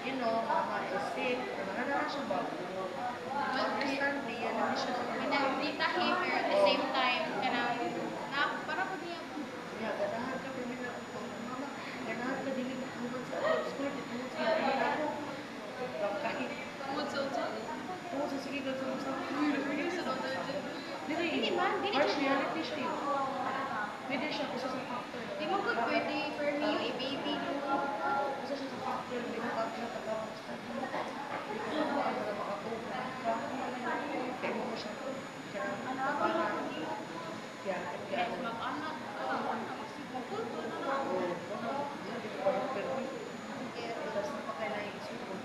you know, mama is sick, wala na siya ba? Understand me, yan naman siya sa Pinagdita him, pero at the same time, kanang, na, para po niya, yeah, ganahan ka pa nila ko, mama, ganahan ka din yung tungkol sa ako, school, tungkol sa iyo na ako. Kahit, tungod sa utso. tungkol sa sige, gagawin sa ako. Dili man, dili Harsh siya. reality siya yun. Pwede siya, isa sa factor. Di mo good pwede for me, yung i-baby ko. Isa siya sa factor, hindi mo pa pinatagawa sa kanya. Hindi ko na paano na makakuha. Kaya mo siya. Kaya, para, yan, Yes, mag-anak ka. Magkulto na lang. Tapos napakailangan isipon.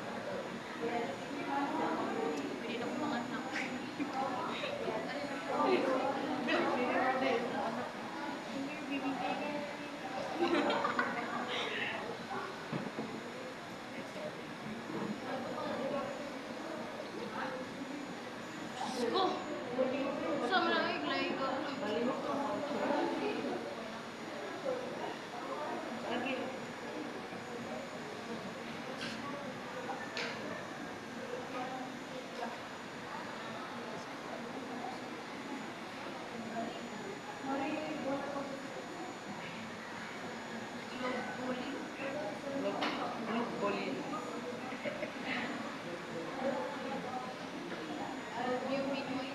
Pwede na ko mga anak. Sko! Sa mga iglay ko. Lagi. Look, bully. Yung Pinoy.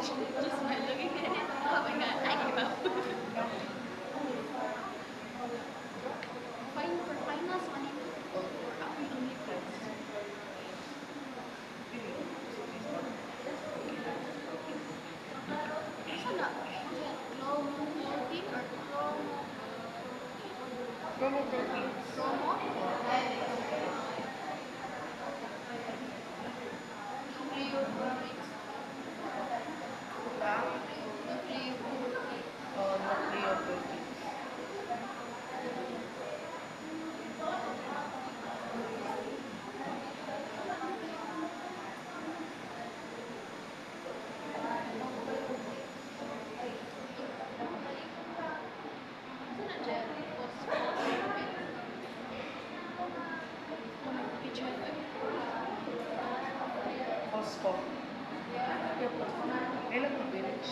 Just by looking at it. Oh my god, I give up. Fine for finals, money. Ako yung only friends. Sana, promo 14 or Promo proteins. promo? Nucleo proteins. Ha? Nucleo proteins. Nucleo proteins. Sana dyan, kitchen. Costco. Kailan mo village?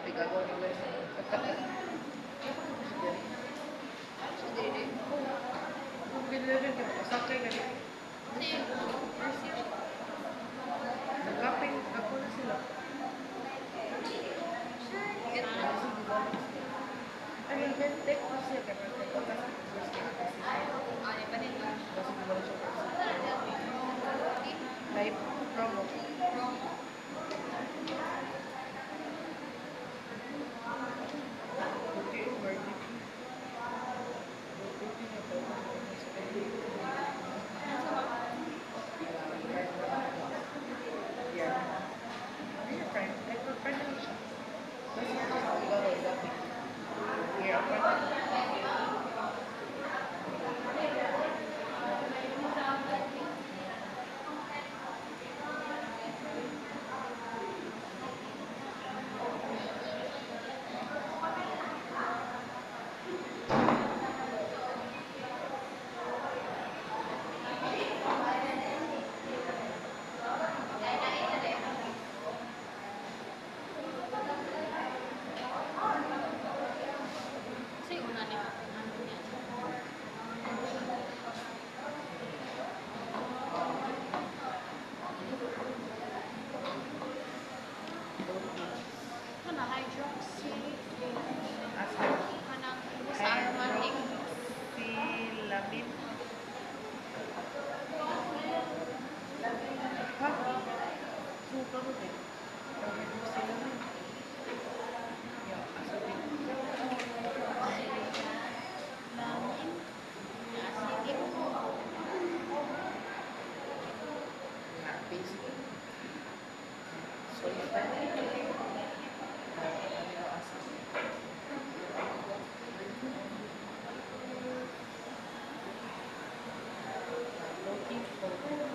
Bigago ni Wes. Kung binilin ka, pasakay ka rin. Nagkaping ako na sila. Ano yung take ko siya kaya pag pagkas live promo. Buti yung barbecue. Buti na to. Yeah. Ayun, friend. Like, friend lang siya. Basta siya sa Tagalog, dati. Yeah, friend. Kasi una ni ano niya. Kana hydroxy. Asa? Kanang sa aromatic. Hydroxylamine. Ha? Suka mo din. Hydroxylamine. Yeah, asa din. Lamin. Acidic. Yeah, basic. So, yung amino acids. Protein powder.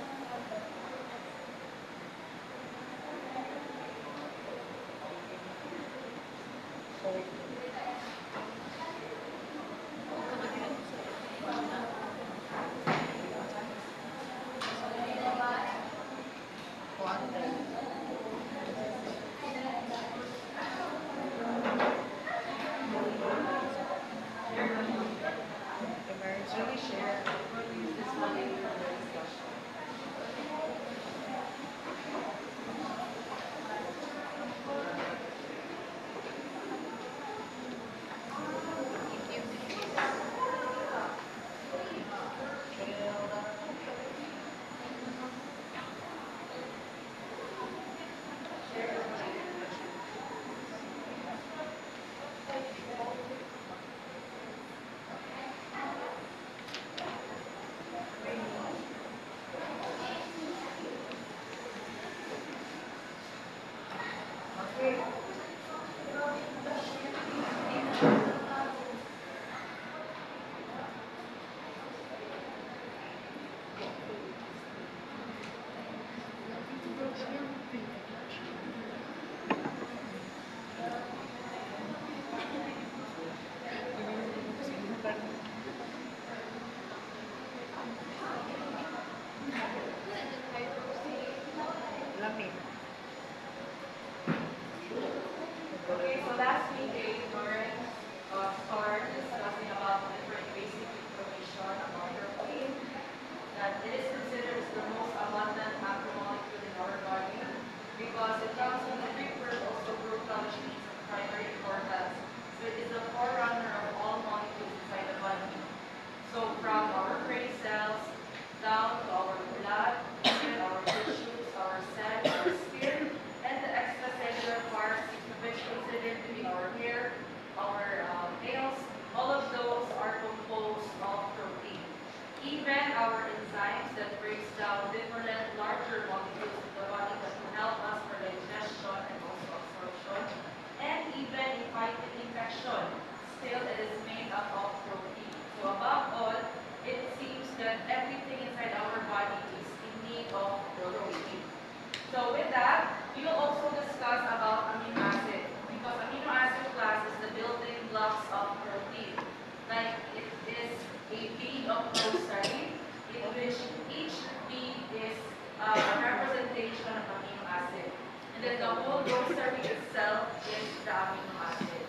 then the whole rosary itself is the amino acid.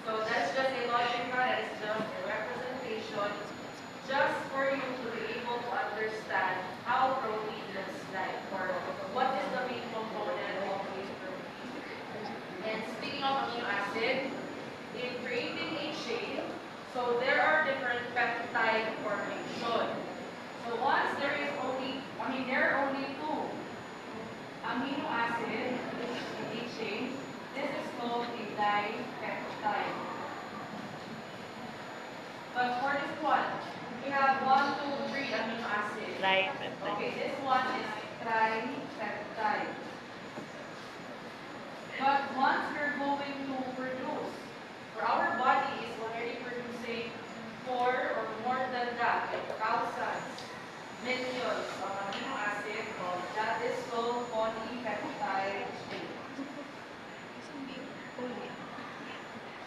So that's just a logical, that is just a representation, just for you to be able to understand how protein looks like, or what is the main component of this protein. And speaking of amino acid, in creating a chain, so there are different peptide formation. So once there is only, there are only two amino acid in each chain, this is called a dipeptide. But for this one, we have 1, 2, 3 amino acids. Okay, this one is tripeptide. But once we're going to produce, for our body is already producing 4 or more than that, like thousands, millions of amino acids, that is called polypeptide chain.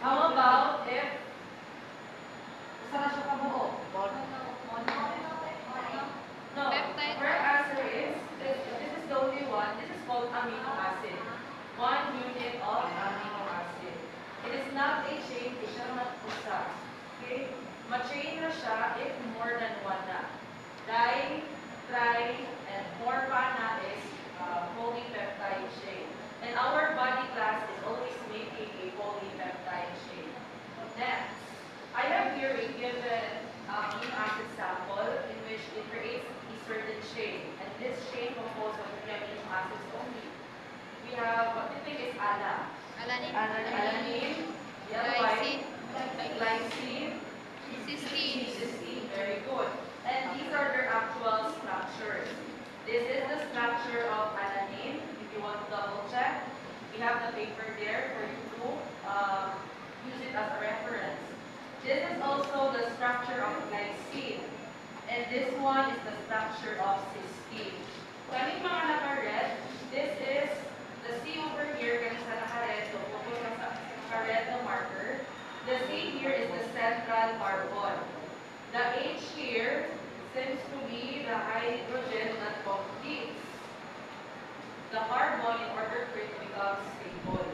How about if saan siya kabuo? No, Peptide. correct answer is, this is the only one, this is called amino acid. 1 unit of amino acid. It is not a chain, hindi siya mag-usa. Okay? Ma-chain na siya if more than one na. Di, tri, and more pa na is polypeptide chain. And our body class is always making a polypeptide chain. Next, I have here a given amino acid sample in which it creates a certain chain. And this chain composed of 3 amino acids only. We have what we think is ALA. Alanin. Alanine, Glycine. glycine, Cysteine. cysteine. Very good. And these are their actual structures. This is the structure of alanine. If you want to double check, we have the paper there for you to use it as a reference. This is also the structure of glycine. And this one is the structure of cysteine. Kaning mga naka-red, this is the C over here, kaning sa naka-red, so focus lang sa naka-red na marker. The C here is the central carbon. The H here seems to be the hydrogen that completes the carbon in order for it to become stable.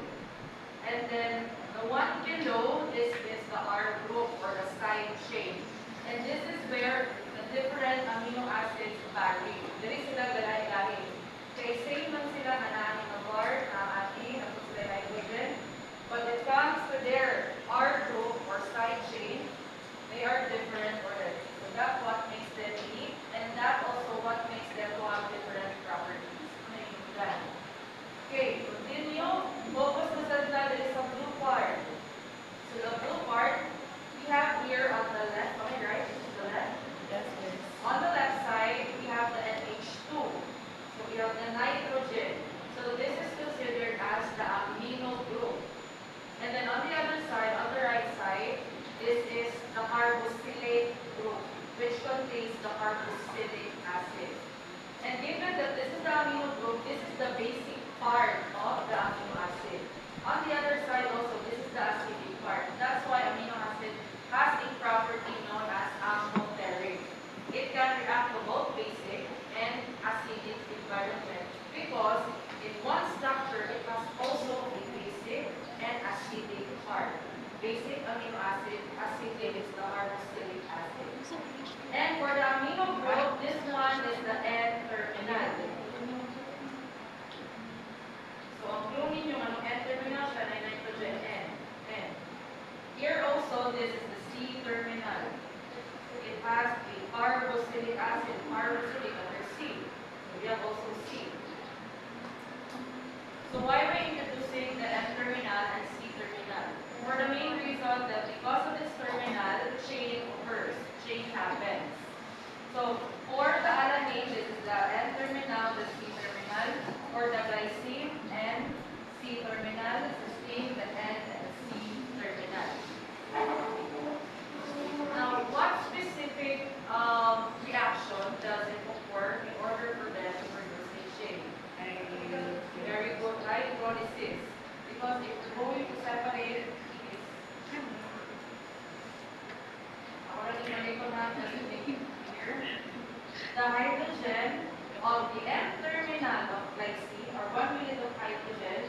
And then the one below, this is the R group or the side chain. And this is where the different amino acids vary. Dili sila galay-lahi. Kaya same lang sila na naaning na bar, naaning, na sila hydrogen. But it comes to their R group or side chain, they are different already. So that's what makes them unique, and that also what makes them to have different properties. Okay, continue. Focus na sa is the blue part. So the blue part, we have here on the left, on the right, this is the left. Yes, yes. On the left side, we have the NH2. So we have the nitrogen. So this is considered as the amino group. And then on the other side, on the right side, this is the carboxylate group, which contains the carboxylic acid. And given that this is the amino group, this is the basic part of the amino acid. On the other side also, this is the acidic part. That's why amino acid has a property known as amphoteric. It can react to both basic and acidic environment because in one structure, it has also a basic and acidic part. Basic amino acid, acidic is the carboxylic acid. And for the amino group, this one is the N-terminal. So, ang clue ninyo, anong N-terminal siya na nitrogen N. N. Here also, this is the C-terminal. It has a carboxylic acid, carboxylic under C. So, we have also C. So, why am I introducing the N-terminal and C-terminal? For the main reason that because of this terminal, chaining occurs. Chain happens. So, for the alanine, this is the N-terminal, the C-terminal. For the glycine, N, C-terminal, the cysteine, the N, and the C-terminal. Now, what specific reaction does it occur in order for them to produce a chain? Very good, hydrolysis. Because if we're going to separate the hydrogen of the N-terminal of glycine, or 1 unit of hydrogen,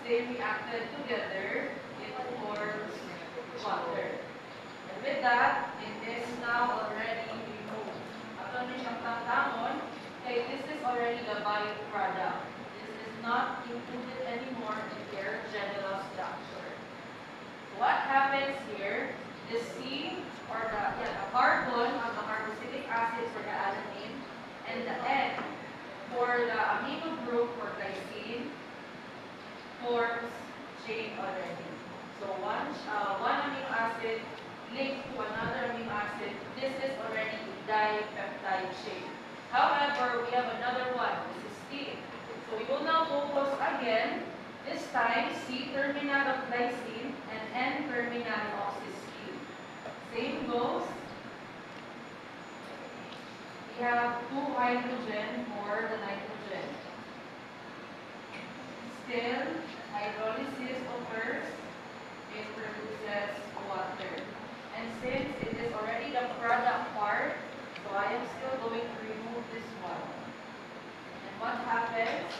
they reacted together, it forms water. And with that, it is now already removed. Ato na siyang tangtangon, okay, this is already the byproduct. This is not included anymore in their general structure. What happens here, the C or the carbon of the carboxylic acid for the alanine and the N for the amino group for glycine forms chain already. So one amino acid linked to another amino acid, this is already dipeptide chain. However, we have another one, this is C. So we will now focus again, this time C terminal of glycine and N terminal of cysteine. Same goes. We have 2 hydrogen for the nitrogen. Still, hydrolysis occurs, it produces water. And since it is already the product part, so I am still going to remove this one. And what happens?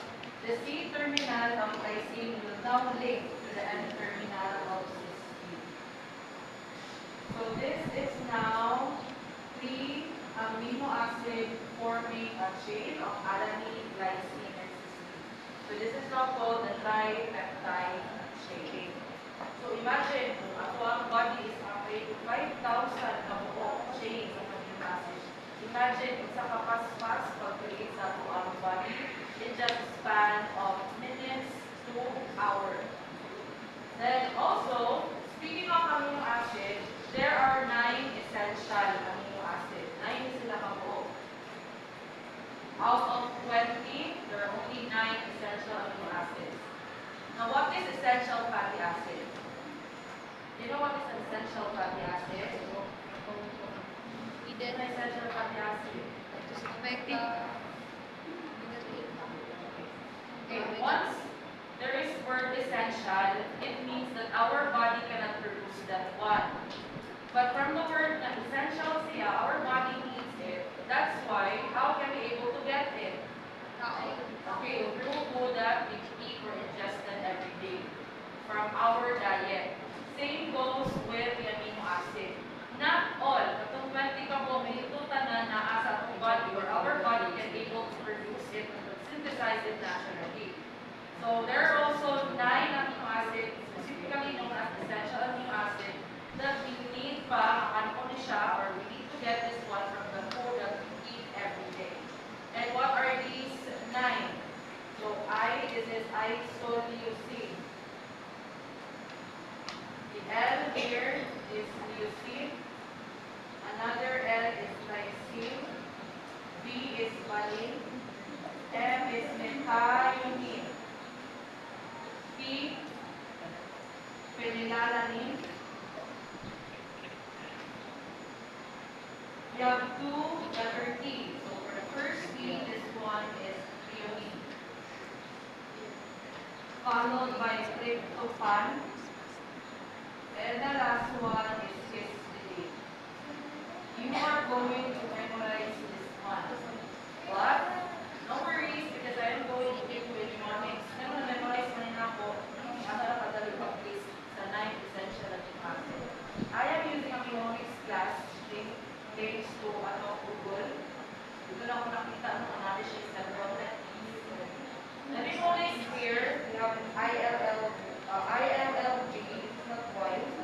The C terminal of glycine will now link to the N terminal of cysteine. So this is now 3 amino acid forming a chain of alanine, glycine, and cysteine. So this is now called the tripeptide chain. So imagine, kung ako ang body is afraid of 5,000 na buong chain of amino acids. Imagine, kung sa kapaspas, pag-create sa ako ang body, in just a span of minutes to hours. Then also, speaking of amino acid, there are 9 essential amino acids. 9 sila kabuo. Out of 20, there are only 9 essential amino acids. Now, what is essential fatty acid? You know what is an essential fatty acid? Needed An essential fatty acid. to affect Okay, once there is word essential, it means that our body cannot produce that one. But from the word na essential siya, our body needs it. That's why, how can we able to get it? Okay, through food that we eat or ingested every day from our diet. Same goes with the amino acid. Not all, katong 20 ka po, may ito tanan na asa atong body or our body can able to produce it and synthesize it naturally. So there are also 9 amino acids, specifically known as essential amino acid, that we need pa, ano ni siya, or we need to get this one from the food that we eat every day. And what are these 9? So this is isoleucine. The L here is leucine. Another L is lysine. B is valine. M is methionine. P, phenylalanine. We have 2 letter T. So for the first T, this one is threonine. Followed by tryptophan. And the last one is histidine. You are going to memorize this one. But no worries because I am going to give you mnemonics. Never memorize mo na ako. Ano na kadali practice sa 9 essential amino acid. I am using a mnemonics class link thanks to Google. Dito na ako nakita ng analysis ng Ronet. The mnemonics here, we have ILLG, it's not twice,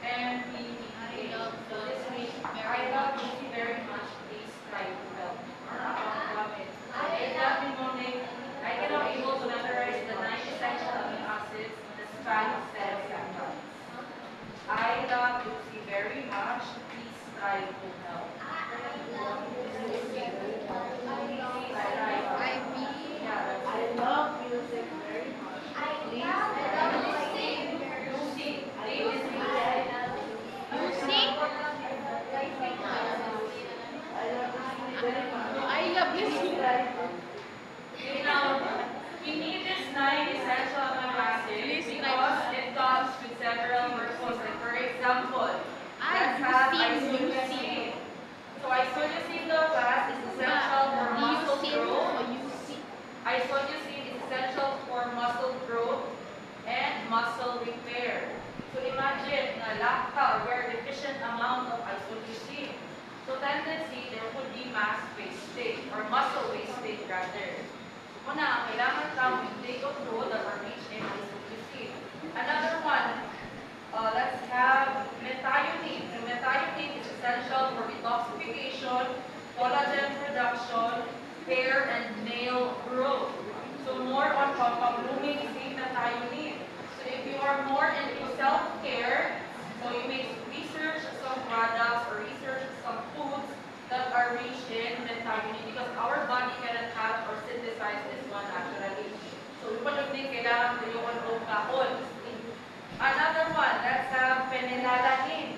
and PPH. So this means I love you very much, please try to help. In that mnemonic, I can now able to memorize the 9 essential amino acids in the span of 7 seconds. I love Lucy very much, please try to help. I love music very much. Please. I love you. Now, we need this 9 essential amino acids because it comes with several purposes. For example, let's have isoleucine. So isoleucine the class is essential for muscle growth. Isoleucine is essential for muscle growth. mass wastage or muscle wastage rather. Una, kailangan kang intake of food that are rich in isocycline. Another one, let's have methionine. The methionine is essential for detoxification, collagen production, hair and nail growth. So more on pampablooming is methionine. So if you are more into self-care, so you may research some products or research some foods that are rich in methionine because our body cannot have or synthesize this one naturally. So we would think kailangan ko yung kahon. Another one, let's have phenylalanine.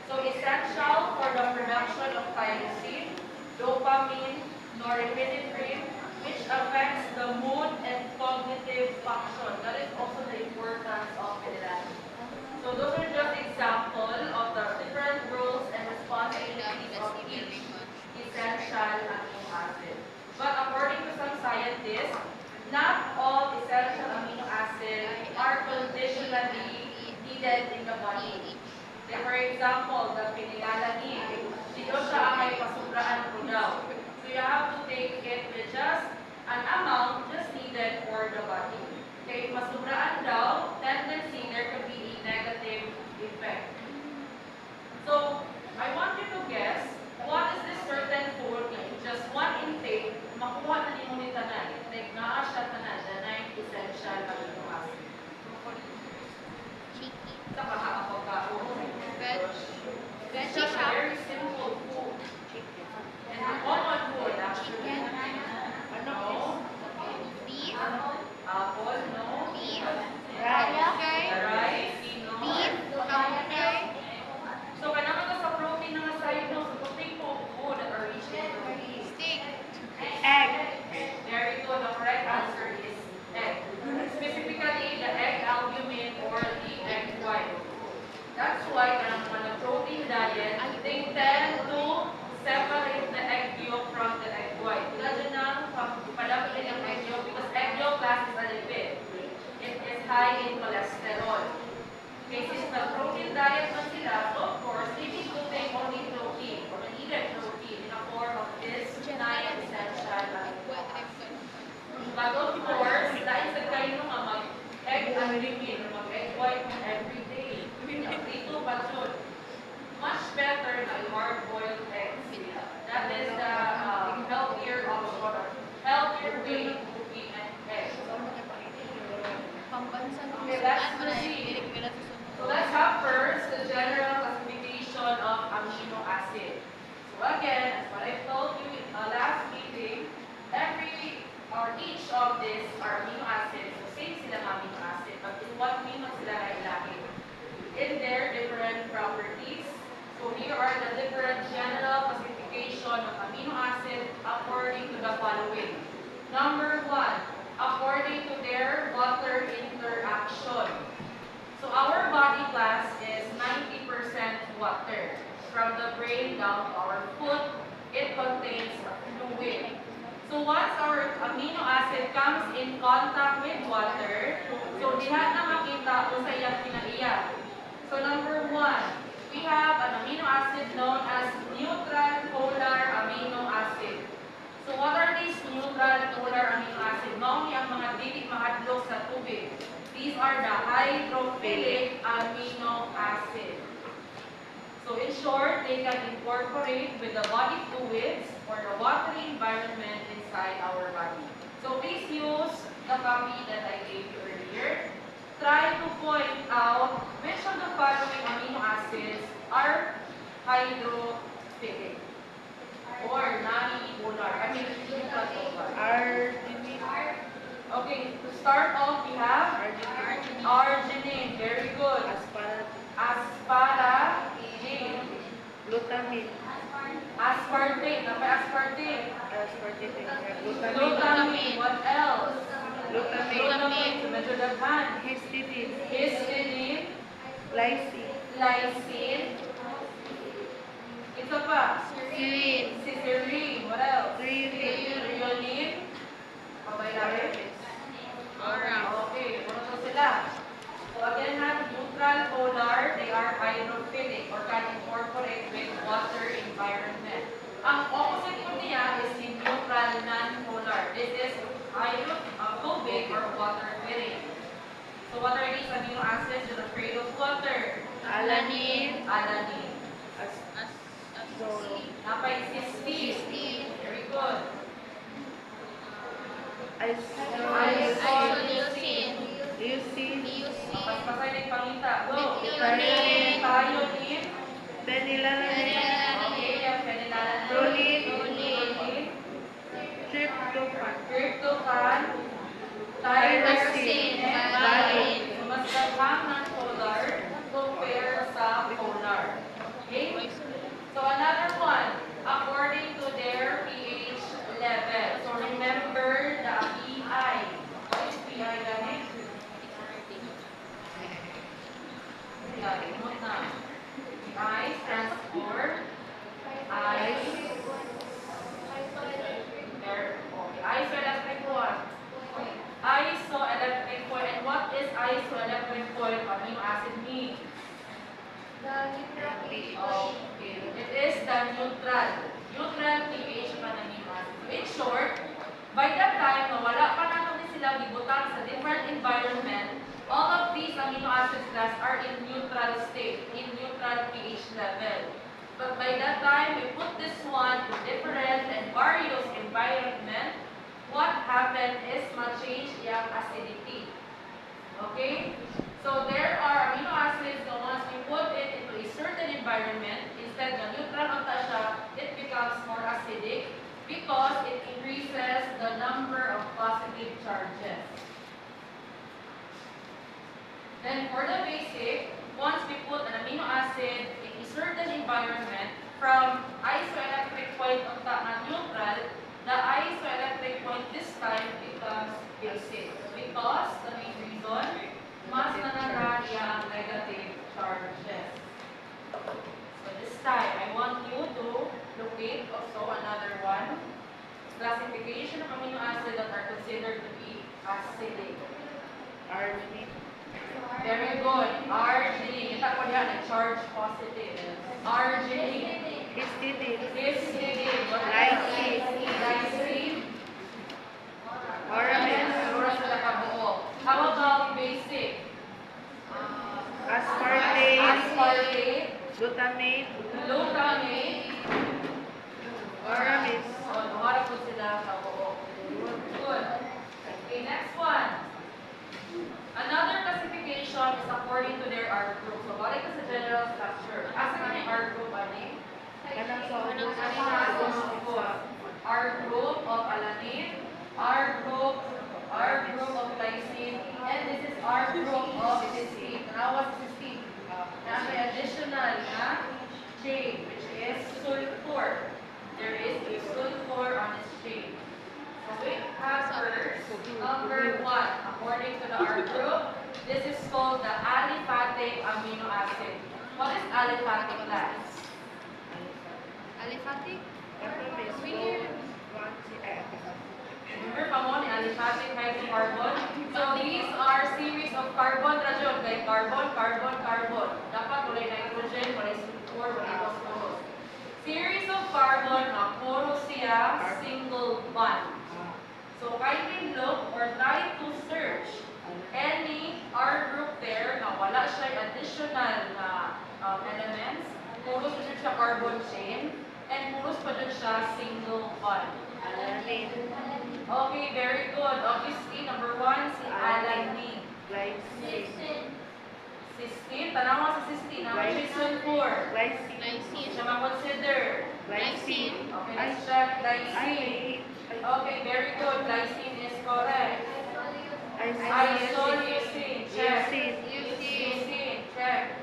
So essential for the production of tyrosine, dopamine, norepinephrine, which affects the mood and cognitive function. That is also the importance of phenylalanine. So those are just examples of the different roles and responsibilities of each essential amino acid. But according to some scientists, not all essential amino acids are conditionally needed in the body. Like for example, the phenylalanine, dito siya ay pasubraan po daw. So you have to take it with just an amount just needed for the body. Okay, masubraan daw, tendency there could be a negative effect. So, I want you to guess, what is this certain food na just one intake, makuha na ni mo ni tanan. Like, naa siya tanan, the 9 essential amino acid. Sa kahapon ka, it's just a very simple food. And a common food, actually. Ano? Beef. Apple, no? Beef. Rice. Rice, no? Beef. Hamburger. So, kailangan ka sa protein na side no? So, take po food that are rich in protein. Steak. Egg. Very good. The correct answer is egg. Specifically, the egg albumin or the egg white. That's why, kailangan mo ng protein diet, they tend to separate the egg yolk from the egg white. Imagine na, padapatin ang egg yolk because egg yolk class is a lipid. It is high in cholesterol. Okay, since the protein diet man sila, so of course, they need to take only protein or needed protein in a form of this 9 essential amino acids. But of course, dahil sa kayo nga mag-egg albumin, mag-egg white every day, dito pa yun. Much better na hard-boiled eggs. That is the healthier option, healthier way to eat an egg. Pambansa. Okay, let's proceed. So let's have first the general classification of amino acid. So again, as what I told you in the last meeting, every or each of these are amino acids. So same sila amino acid, but in what way man sila kailangan? In their different properties. So here are the different general classification of amino acid according to the following. Number 1, according to their water interaction. So our body class is 90% water. From the brain down to our foot, it contains fluid. So once our amino acid comes in contact with water, so diha na makita kung sa iyang pinaiya. So number 1, we have an amino acid known as neutral polar amino acid. So what are these neutral polar amino acid? Mao ni ang mga dili mahadlok sa tubig. These are the hydrophilic amino acid. So in short, they can incorporate with the body fluids or the watery environment inside our body. So please use the copy that I gave you earlier. Try to point out which of the following amino acids are hydrophilic or non-polar. I mean, neutral polar. Arginine. Okay, to start off, we have arginine. Very good. Asparagine. Glutamine. Aspartate. Napay aspartate. Glutamine. Glutamine. What else? Glutamine. Glutamine. So medyo daghan. Histidine. Histidine. Lysine. Lysine. Ito pa. Serine. Cysteine. What else? Threonine. Threonine. Pabay natin. Alright. Okay, ano to sila? So again, have neutral polar, they are hydrophilic or can incorporate with water environment. Ang opposite po for water quitting. So what are these amino acids that are afraid of water? Alanine. Alanine. Zoro. Napay cysteine. Very good. Isoleucine. Leucine. Paspasay na yung pangita. Go. Methionine. Thionin. Phenylalanine. Okay, phenylalanine. Proline. Tryptophan. Tryptophan. Tyrosine. Valine. So, mas gaghang ng polar compare sa polar. Okay? So, another one, according to their pH level. So, remember the pI. What is pI, ganit? Galimot na. pI stands for isoelectric what? Isoelectric coil. And what is isoelectric coil? Amino acid mean? Okay. It is the neutral pH pa ng amino acid. So in short, by that time, na wala pa natin sila gibutang sa different environment, all of these amino acids class are in neutral state, in neutral pH level. But by that time, we put this one to different and various environment. What happened is ma-change yung acidity. Okay? So there are amino acids na once we put it into a certain environment, instead na neutral ang siya, it becomes more acidic because it increases the number of positive charges. Then for the basic, once we put an amino acid in a certain environment, from isoelectric point unta na neutral, the isoelectric point this time becomes basic. Because the main reason, mas nanara niya ang negative charges. So this time, I want you to locate also another one. Classification of amino acid that are considered to be acidic. Arginine. Very good. Arginine. Kita ko diyan, nag-charge positive. Arginine. Histidine. Histidine. Lysine. Lysine. Oramine. Oras na nakabuo. How about basic? Aspartate. Aspartate. Glutamate. Glutamate. Oramine. So, lumarap po sila kabuo. Good. Okay, next one. Another classification is according to their R group. So, balik ka sa general structure. Asa ka yung R group, ani? Kanang sa R group of alanine, R group of lysine, and this is R group of cysteine. Now, what's cysteine? Now, may additional chain, which is sulfur. There is a sulfur on this chain. So we have first, number 1, according to the R group, this is called the aliphatic amino acid. What is aliphatic, class? Aliphatic? Remember pa mo ni aliphatic hydrocarbon? So these are series of carbon radyon. Kay carbon, carbon, carbon. Dapat walay nitrogen, walay sulfur, walay phosphorus. Series of carbon na puro siya single bond. So kindly look or try to search any R group there na wala siya additional na elements. Puros pa siya carbon chain and puros pa siya single bond. Alanine. Okay, very good. Obviously, number 1, si alanine. Glycine. Cysteine, tanawa sa cysteine. Ang which is sulfur. Glycine. Lysine. Siya ma-consider. Glycine. Okay, let's check glycine. Okay, very good. Glycine is correct. Isoleucine, check. Leucine, check.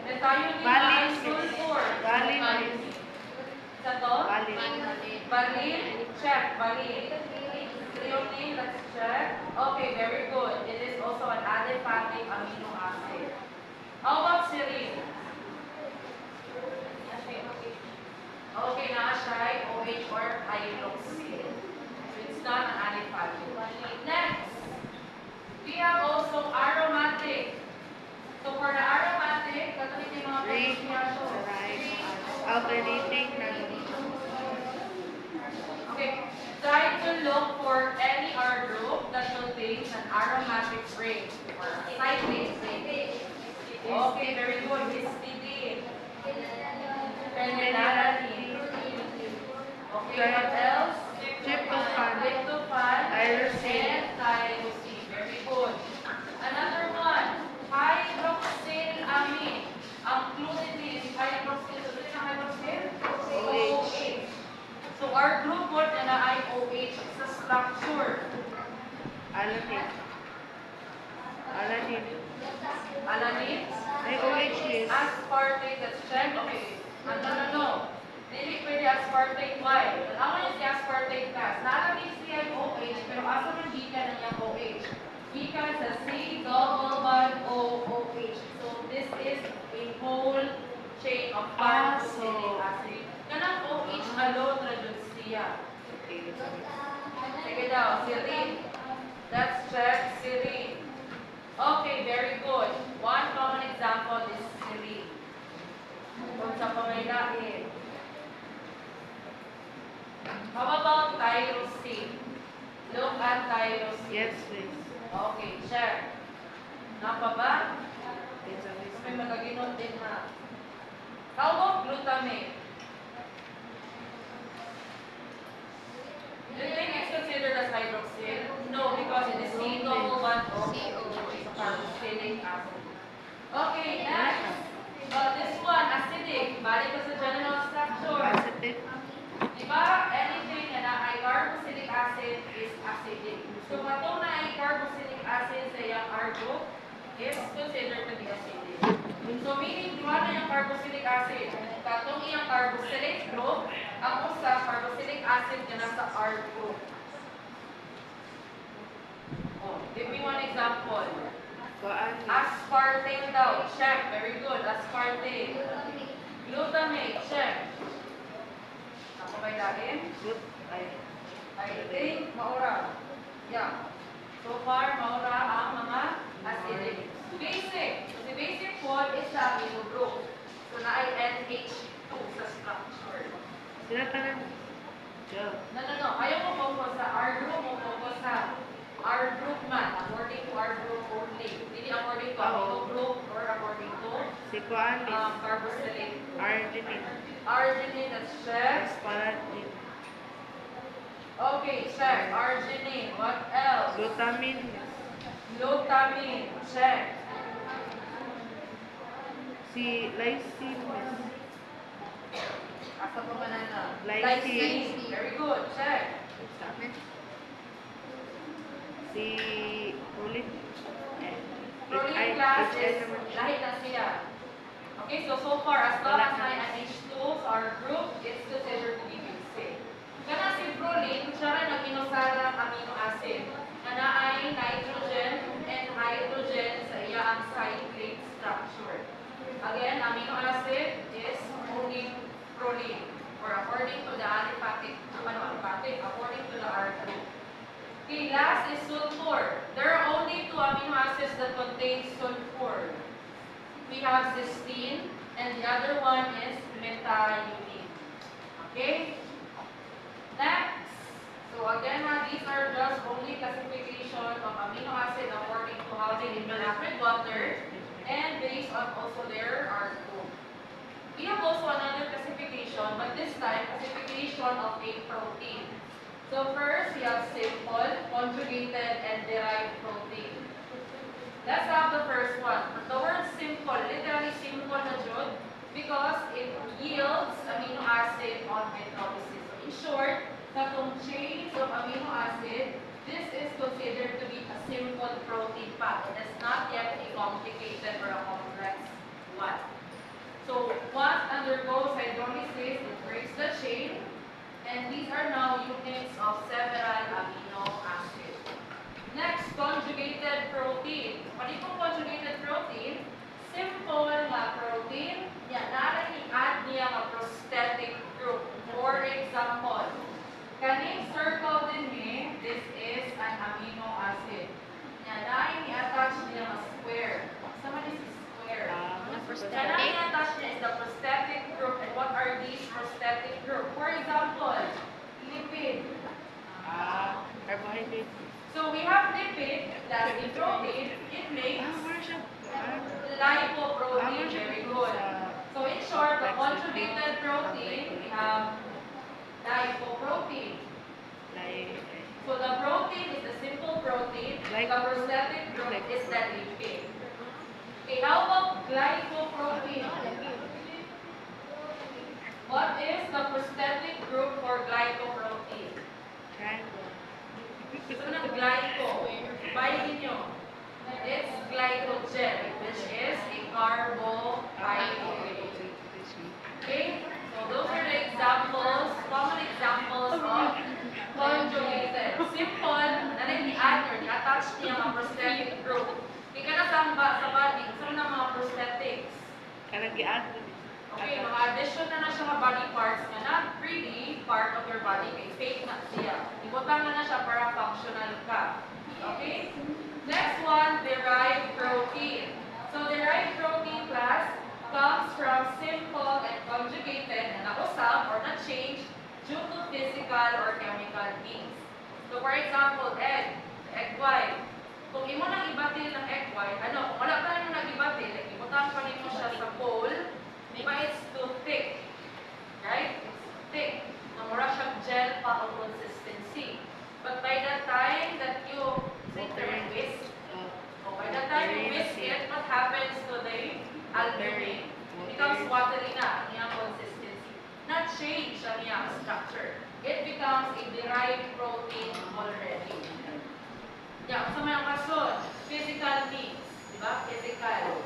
Methionine Valine. ay sulfur. Valine. Sa to? Valine. Valine, check. Valine. Threonine, let's check. Okay, very good. It is also an aliphatic amino acid. How about serine? Okay, na siya ay OH or hydroxyl. So it's not an aliphatic. Next, we have also aromatic. So for the aromatic, katulad yung mga Ring. niya to. Alkylating na. Okay, try to look for ring or side ring. Okay, very good. Histidine. Phenylalanine. Okay, what else? Tryptophan. Tryptophan. Tyrosine. And tyrosine. Very good. Another one. Hydroxylamine. Ang clue din is hydroxyl. So, ano yung hydroxyl? OH. So, our group word na ay OH sa structure. Alanine. Alanine. Alanine. May OH list. Aspartate. That's check. Okay. No. Dili pwede aspartate. Why? Ako yung si aspartate class. Nakalagay siya yung OH, pero asa man gikan na niyang OH? Gikan sa C double bond OOH. So, this is a whole chain of carboxylic acid. Kanang OH alone na dun siya. Sige daw, serine. Let's check serine. Okay, very good. One common example is serine. Kung sa pamailain. How about tyrosine? Look at tyrosine. Yes, please. Okay, check. Napa ba? It's a list. May magaginot din ha. How about glutamate? Do you think it's considered as hydroxyl? No, because it is C double bond O. It's a carboxylic acid. Okay, next. This one, acidic. Balik ko sa general structure. Acetate. Diba? Anything na ay carboxylic acid is acidic. So, katong na ay carboxylic acid sa iyang R group is considered to be acidic. So, meaning, diba na yung carboxylic acid? Katong iyang carboxylic group, ang usa carboxylic acid na nasa R group. Oh, give me one example. Kuan. Aspartate daw. Check. Very good. Aspartate. Glutamate. Check. Ako ba'y lahin? Good. Ay. I think maura. Yeah. So far, maura ang mga acidic. Basic. So, si basic one is sa amino group. So, na ay NH2 sa structure. Sila tanan. Job. No. Ayaw mo focus sa R group, mo focus sa R group man. According to R group only. Hindi according to amino group or according to Si Kuan is carboxylic. arginine. Arginine, that's check. Asparagine. Okay, check. Arginine. What else? Glutamine. Glutamine. Check. Si lysine is Asa pa banana? Lysine. Very good. Check. si proline. Proline class is naman siya. lahi na siya. Okay, so far, as long as may NH2s are group, it's considered to be basic. Kana si proline, siya rin ang inusarang amino acid. Na ay nitrogen and hydrogen sa iya ang cyclic structure. Again, amino acid is only proline, or according to the aliphatic, according to the R group. Okay, last is sulfur. There are only two amino acids that contain sulfur. We have cysteine, and the other one is methionine. Okay? Next. So again, these are just only classification of amino acid according to how they interact with water, and based on also their R group. We have also another classification, but this time classification of a protein. So first, we have simple, conjugated, and derived protein. Let's have the first one. The word simple, literally simple na jud, because it yields amino acid on metabolism. In short, katong chains of amino acid, this is considered to be a simple protein path. It is not yet a complicated or a complex one. So once undergoes hydrolysis, it breaks the chain, and these are now units of several amino acids. Next, conjugated protein. What is conjugated protein? Simple na protein. Yan, i-add niya ang prosthetic group. For example, kaning circle din ni, this is an amino acid. Yan, i-attach niya ang square. Sama this is square. Kanang i-attach niya is the prosthetic group. And what are these prosthetic group? For example, lipid. Carbohydrate. So So we have lipid, that's the protein. It makes lipoprotein. Very good. So in short, the conjugated protein, we have lipoprotein. So the protein is the simple protein. The prosthetic group is the lipid. Okay, how about glycoprotein? What is the prosthetic group for glycoprotein? So na glyco, bayin nyo. It's glycogen, which is a carbohydrate. Okay, so those are the examples, common examples of conjugated. Simple, nalilian or attach niya mga prosthetic group. Hindi ka nasamba sa body, saan na mga prosthetics? Okay, mga addition na siya mga body parts nga not really part of your body, kay fake na siya. Ibutang na siya para functional ka. Okay? Next one, derived protein. So derived protein class comes from simple and conjugated na nausap or na-change due to physical or chemical means. So for example, egg white. Kung imo nang ibatil ng egg white, kung wala pa nang nag-ibatil, ibutang pa nimo siya sa bowl, diba it's too thick, right? It's thick. Namura siyang gel pa o consistency. But by the time that you whisk, it, what happens to the albumin? It becomes watery na, ang iyang consistency. Not change ang iyang structure. It becomes a derived protein already. Yeah, sa mga kason, physical means, diba? Physical.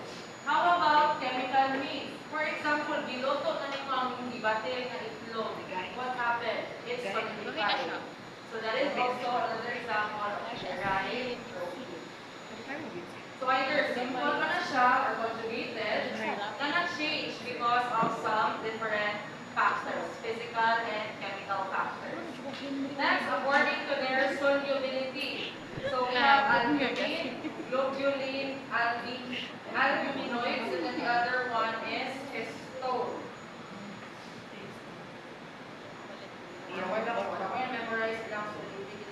How about chemical means? For example, biloto na nito ang ibatil na itlog. What happened? It's solidified. So that is also another example of derived protein. So either simple pa na siya or conjugated, na na-change because of some different factors, physical and chemical factors. Next, according to their solubility. So we have albumin, globulin, albuminoids, and then the other one is histone. Wala ko yung memorize lang solubility.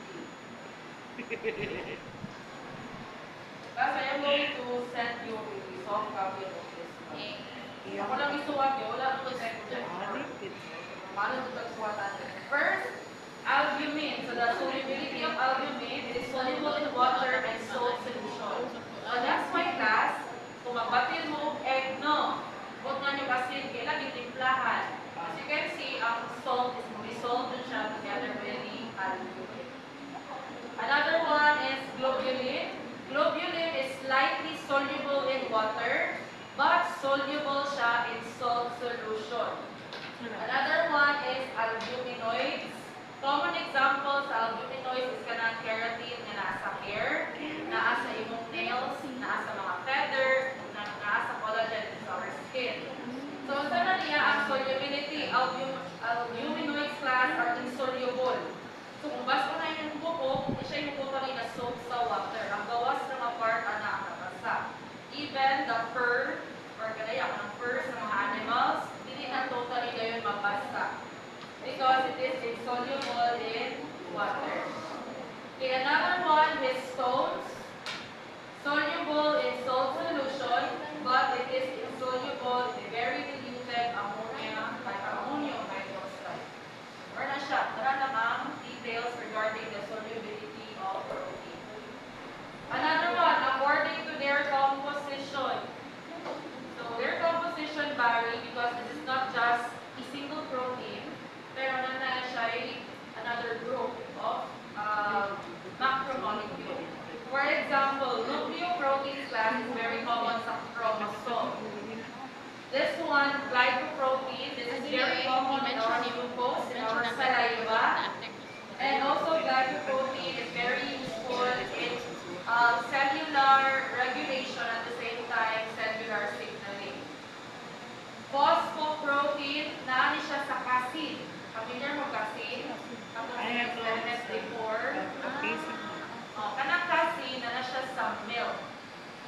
Kasi I am going to send you a soft copy of this one. Ako lang isuwag yun, wala ko sa project. Paano ito pagsuwatan? First, albumin. So the solubility of albumin, it is soluble in water and salt solution. So that's why class, kung magbatil mo egg, no? Huwag nga nyo kasi kailangan itimplahan. As you can see, ang salt is dissolved siya together with the albumin. Another one is globulin. Globulin is slightly soluble in water, but soluble siya in salt solution. Another one is albuminoids. Common examples sa albuminoids is kanang keratin na nasa hair, nasa imong nails, nasa mga feather, nasa collagen sa our skin. So, sana niya ang solubility. Albuminoids class are insoluble. So, kung basta na yung buko, hindi siya yung buko na soak sa water. Ang gawas ng mga part na nakakasa. Even the fur, or kanaya ang furs ng mga animals, hindi na totally na yun mabasa. Because it is insoluble in water. Okay, another one is stones. Soluble in salt solution, but it is insoluble in very diluted ammonia, like ammonium hydroxide. Or na siya, tara lang ang details regarding the solubility of protein. Another one, according to their composition. So their composition vary because this is not just a single protein, pero na siya ay another group of macromolecule. For example, nucleoprotein class is very common sa chromosome. This one, glycoprotein, this is very common in our glucose, in our saliva. And also glycoprotein is very useful in cellular regulation at the same time cellular signaling. Phosphoprotein, naani siya sa casein. Familiar mo casein? Ako na before. Kanang casein, na siya sa milk.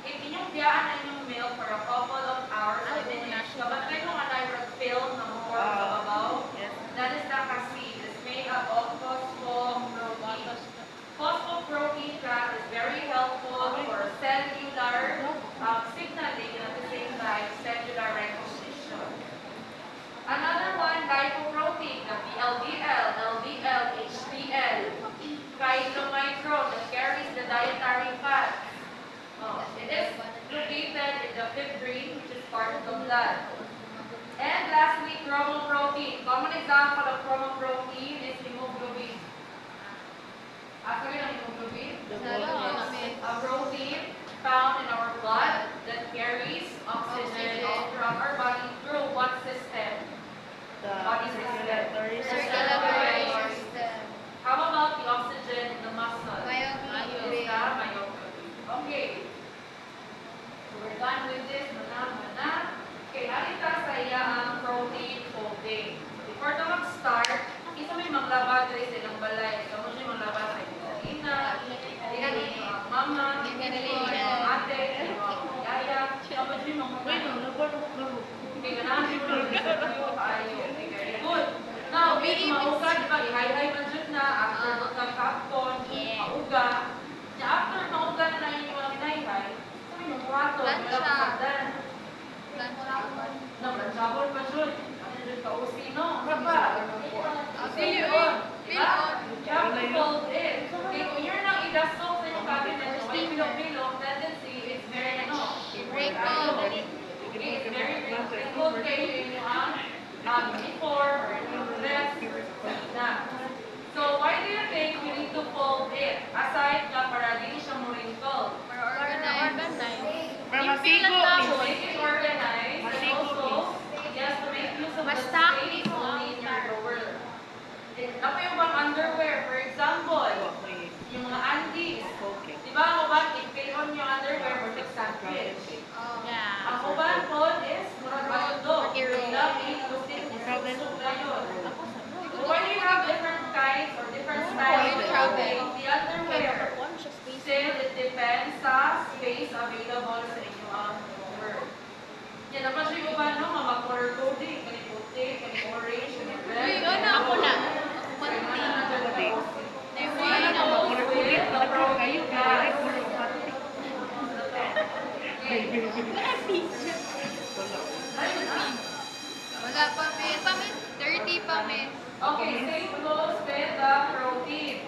If inyong biyaan na inyong milk for a couple of hours, or minutes, kapag kayo nga part of the blood. And lastly, chromoprotein. Common example of chromoprotein is hemoglobin. Asa yun ang hemoglobin? A protein found in our blood that carries oxygen all throughout our body through what system? Body system. Circulatory system. How about the oxygen in the muscle? Myoglobin. It's the myoglobin. Okay. So we're done with this. Mana. Okay, halita sa iya ang protein folding. Before to mag-start, isa may maglaba diri sa ilang balay. Ikaw mo siya maglaba sa ilang ina, mama, ate, yaya. Ikaw mo siya maglaba. Okay, ganahan siya maglaba. Okay, very good. Now, if maugad ba, ihay-hay man dyan na, after magkakapon, mauga. After mauga na lang yung mga hinay-hay, sa may mungwato, wala pasagdan. Nablansabon pa dyan. Ano dyan ka-usi, no? Raba. Fill on. Diba? You have to fold it. Okay, kung you're nang idasok sa yung cabinet, so may pilo-pilo, tendency, it's very, Wrinkled. Okay, it's very wrinkled kayo yung uniform or yung dress. Na. So, why do you think you need to fold it? Aside ka para di siya mo wrinkle. Organized. Para masigo. To make it organized, and also, yes, to make use of the space only in your drawer. Ako yung bang underwear, for example, yung mga undies. Diba, ang uban, i-fill on yung underwear for the sandwich. Ang uban po is, murag matundo. Love, i-kustin, isusok na yun. So when you have different kinds or different styles of clothing, the underwear, still, it depends sa space available sa inyong drawer. Yan naman siya yung uban, no? Mga color coding, kani puti, kani orange, kani red. Ako na. Wala pa, may. Pamit. 30 pa, may. Okay, same goes with the protein.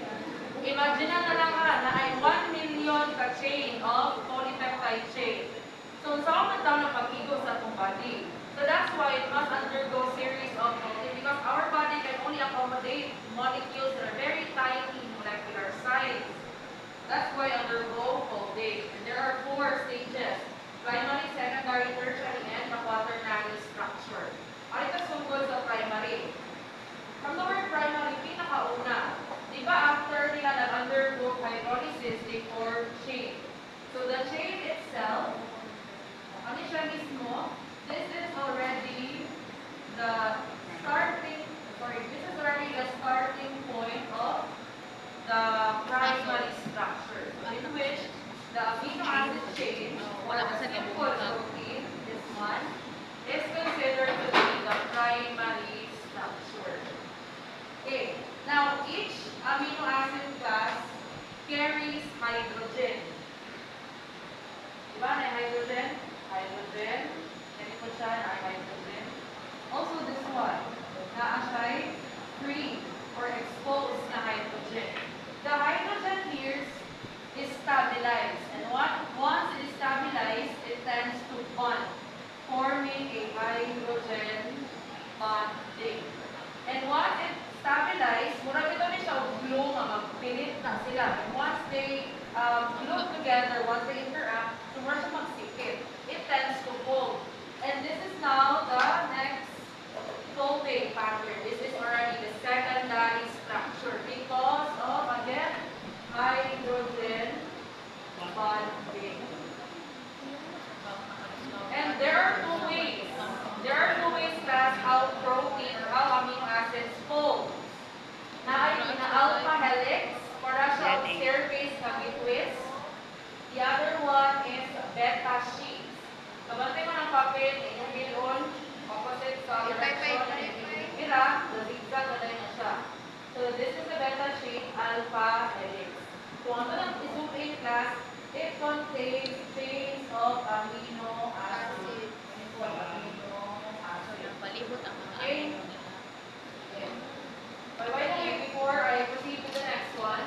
Imagine na lang na ay 1 million ka chain of polypeptide chain. So, saan man daw na pag-igo sa itong body? So, that's why it must undergo series of folding because our body can only accommodate molecules that are very tiny molecular size. That's why undergo folding. And there are 4 stages: primary, secondary, tertiary, and the quaternary structure. Ano ito sungkol sa primary? From the word primary, pinakauna. Diba after nila nag-undergo hydrolysis, they form chain. So the chain itself, ano siya mismo? This is already the starting point of the primary structure, in which the amino acid chain, or the simple protein, this one, is considered to be the primary structure. Okay, now each amino acid class carries hydrogen. Diba na hydrogen? Hydrogen. Hindi po siya na hydrogen. Also this one, na siya free or exposed na hydrogen. The hydrogen here is stabilized, and once it is stabilized, it tends to bond, forming a hydrogen bonding. And once it stabilized, mura ito ni siya glue nga magpilit na sila. And once they glue together, once they interact, so mura siya magsikit. It tends to fold. And this is now the next folding pattern. This is already the secondary structure because of, again, hydrogen bonding. And there are 2 ways. There are 2 ways, class, how protein or how amino acids fold. Na ay alpha helix, para siya ang staircase kami twist. The other one is beta sheets. Kabantay mo ng papel, i-fill on, opposite sa direction, mira, zigzag na rin siya. So this is the beta sheet, alpha helix. So ang tanong i-zoom in, class, it contains chains of amino acid. Palibot ang mga Okay. But by the way, before I proceed to the next one,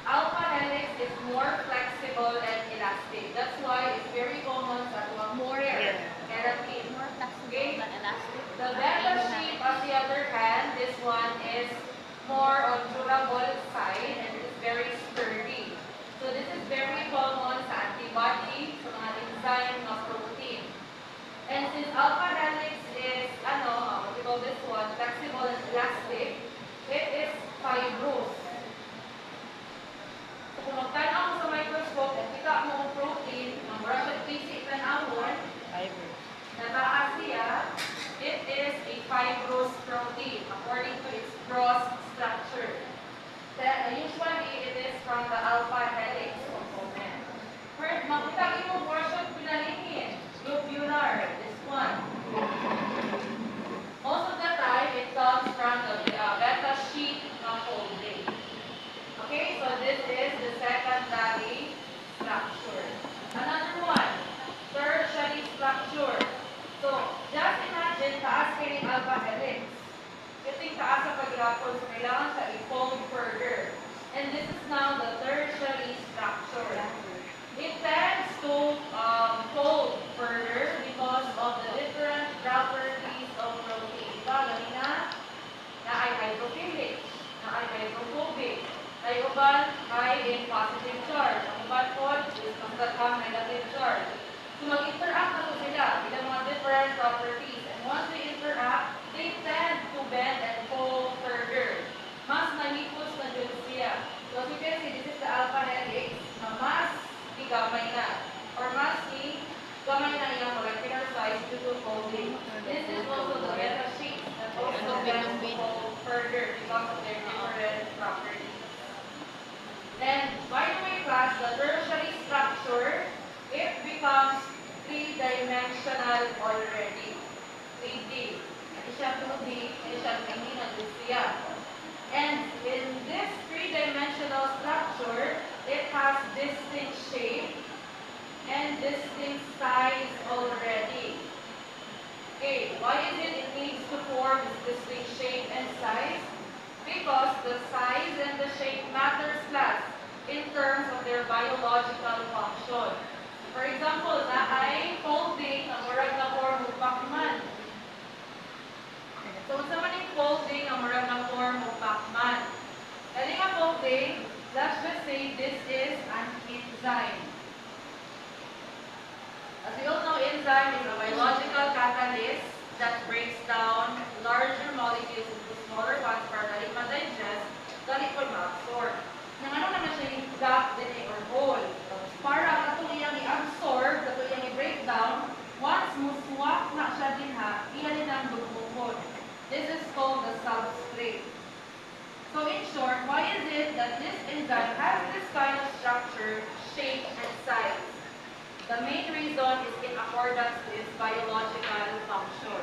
alpha helix is more flexible and elastic. That's why it's very common sa mga more keratin. three-dimensional already. 3D. Hindi siya 2D, hindi siya 3D na siya. And in this three-dimensional structure, it has distinct shape and distinct size already. Okay, why is it needs to form this distinct shape and size? Because the size and the shape matters class in terms of their biological function. For example, na ay folding na murag na form of Pac-Man. So, sa man yung folding na murag na form of Pac-Man. Kali nga folding, let's just say this is an enzyme. As you all know, enzyme is a biological catalyst that breaks down larger molecules into smaller ones para dali ma-digest, dali ko ma-absorb. Nang ano naman siya yung gap din or hole. Para katong iyang i-absorb, katong iyang i-breakdown, once musuwak na siya din ha, iyan din ang dugbukod. This is called the substrate. So in short, why is it that this enzyme has this kind of structure, shape, and size? The main reason is in accordance to its biological function.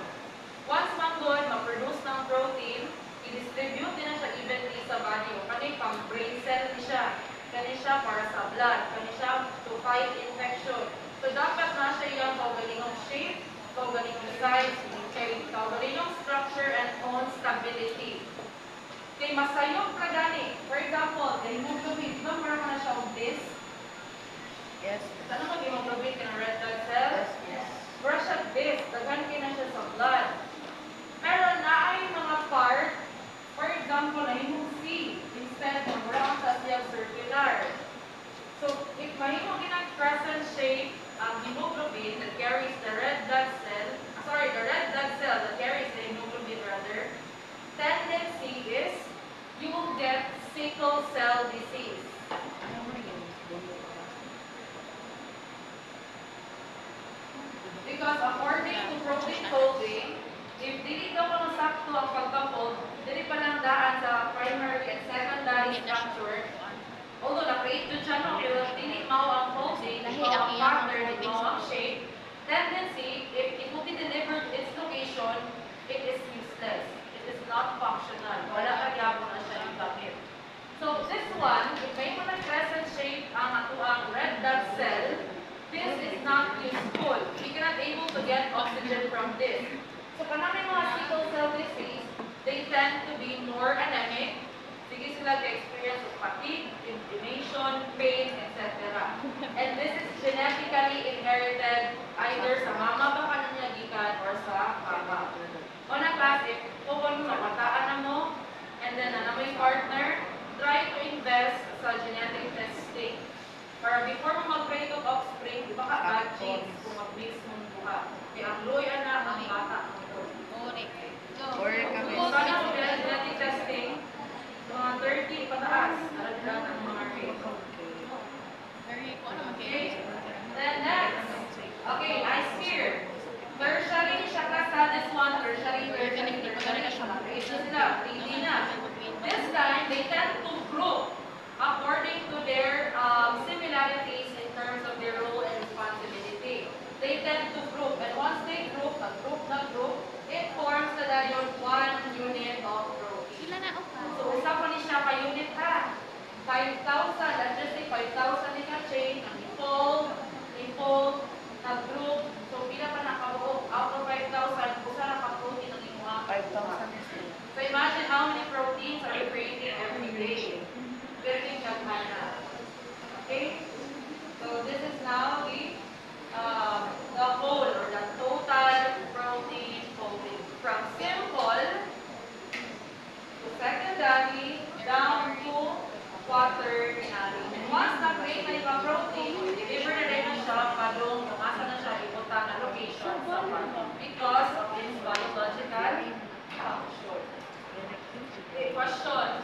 Once manggod, ma-produce ng protein, i-distribute din na siya evenly sa body. O kani pang brain cell ni siya. Kani siya para sa blood. Kani siya to fight infection. So dapat na siya yung kaugalingong shape, kaugalingong size, kaugalingong structure, and own stability. Kay masayok ka gani. For example, the hemoglobin, ba mara ka na siya of this? Yes. Saan mo hemoglobin ka ng red blood cell? Yes. Mara siya this, daghan kayo na siya sa blood. Pero naay mga part, for example, na yung C, instead ng round sa siyang circular. So, if mahimo ginang crescent shape ang hemoglobin that carries the red blood cell, the red blood cell that carries the hemoglobin rather, tendency is you will get sickle cell disease. Because according to protein folding, if dili daw ko sakto ang pagka-fold, dili pa lang daan sa primary and secondary structure. Although na-create yun siya, no? Pero dili mao ang folding, Lahi mao ang ang iyang pattern, protein mao ang shape. Tendency, if it will be delivered its location, it is useless. It is not functional. Wala ka gyapon na siya yung gamit. So this one, if may mga crescent shape ang ato ang red blood cell, this is not useful. We cannot able to get oxygen from this. So kanang mga sickle cell disease, they tend to be more anemic. Sige sila experience of fatigue, inflammation, pain, etc. And this is genetically inherited either sa mama ba ka niya gikan or sa papa. O na class, if kung mapataan na mo, and then na may partner, try to invest sa genetic testing. Para before mo mag-break of offspring, di ba ka bad genes kung mag-mix mong buha. Kaya ang loy na ang bata. Or kami. Sana mo genetic testing, mga 30 pataas, nalagdan ang mga rate. Okay, then next. Okay, nice here. Tertiary siya ka sa this one, tertiary. Ito sila, 3D na. This time, they tend to group according to their similarities in terms of their role and responsibility. They tend to group, and once they group, it forms na yung one unit of protein. So, isa pa ni siya ka-unit ha. 5,000, let's just say 5,000 ni ka-chain, i-fold, nag-group. So, pila pa nakabuo, out of 5,000, kusa naka-protein ang imuha. 5,000 is good. So, imagine how many proteins are you creating every day. Building that mana. Okay? So, this is now the whole or the total protein folding. From simple to secondary down to quaternary. And once na-create na yung protein, deliver na rin na siya padong kung asa na siya ipunta na location sa part because of its biological function. Okay, questions?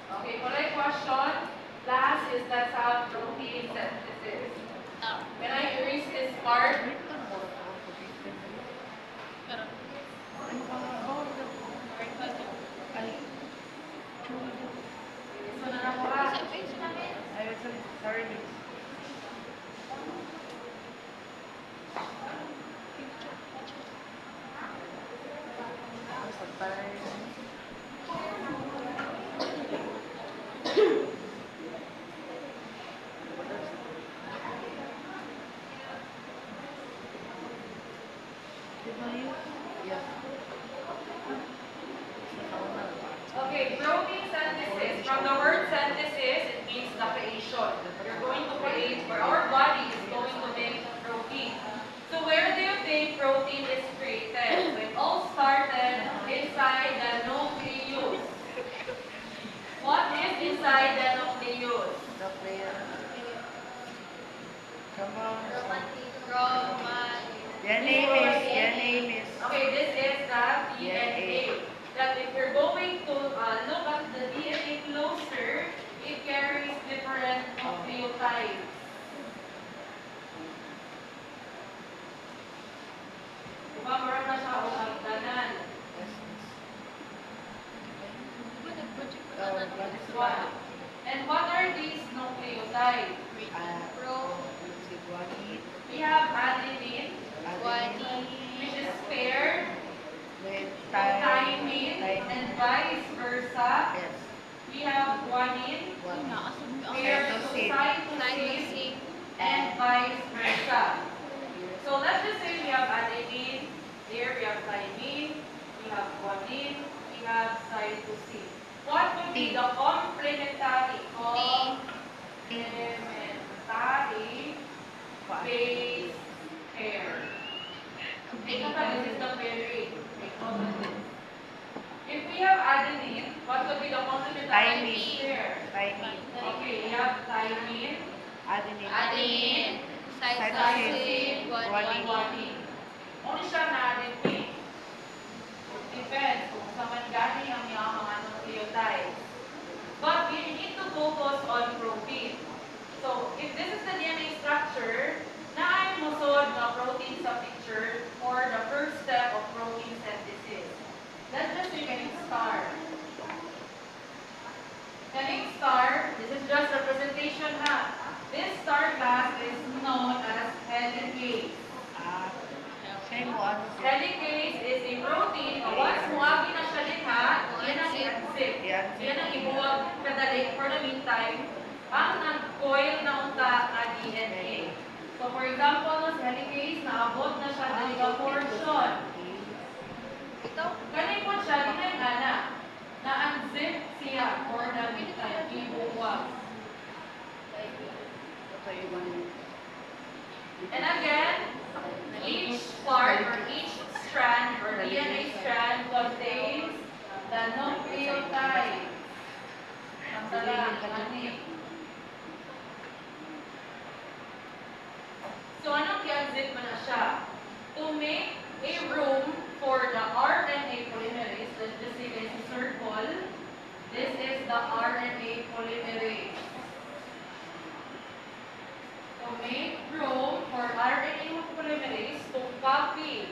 Okay, correct question. Last is that's how protein synthesis. Can I erase this part? So na nakuha. Sorry. Di ba yun? Yeah. Sa kauna. Okay, protein synthesis. From the word synthesis, it means the creation. You're going to create, or our body is going to make protein. So where do you think protein is created? So it all started inside the nucleus. What is inside the nucleus? The player. Come on. Roman. Your name is, your name is. Okay, this is the DNA. That if you're going to look at the DNA closer, it carries different nucleotides. Diba, meron na siya o hagdanan. One. And what are these nucleotides? We have adenine, which is paired with thymine, and vice versa. Yes. We have guanine, paired to cytosine, and vice versa. So let's just say we have adenine, here we have thymine, we have guanine, we have cytosine. What would be the complementary base pair? Take a look, this is the pairing. If we have adenine, what would be the complementary base pair? Okay, we have thymine, Adenine, Cytosine, guanine. Ano siya na adenine? Depends kung sa man gani ang iyang mga nucleotides. But we need to focus on protein. So, if this is the DNA structure, naay musod na protein sa picture for the first step of protein synthesis. Let's just say kaning star. Kaning star, this is just representation ha. This star class is known as helicase. Helicase is a protein na once muagi na siya din ha, yan ang i-unzip. Yan ang ibuwag kadali for the meantime, ang nag-coil na unta na DNA. So for example, no, sa helicase, naabot na siya dali ka portion. Ganun po siya, dinay na na-unzip siya for the meantime, ibuwag. And again, each part or each strand or DNA strand contains the nucleotide. Ang talang, ani. So, anong i-unzip mo na siya? To make a room for the RNA polymerase, let's just say this is circle. This is the RNA polymerase. To make room for RNA polymerase to copy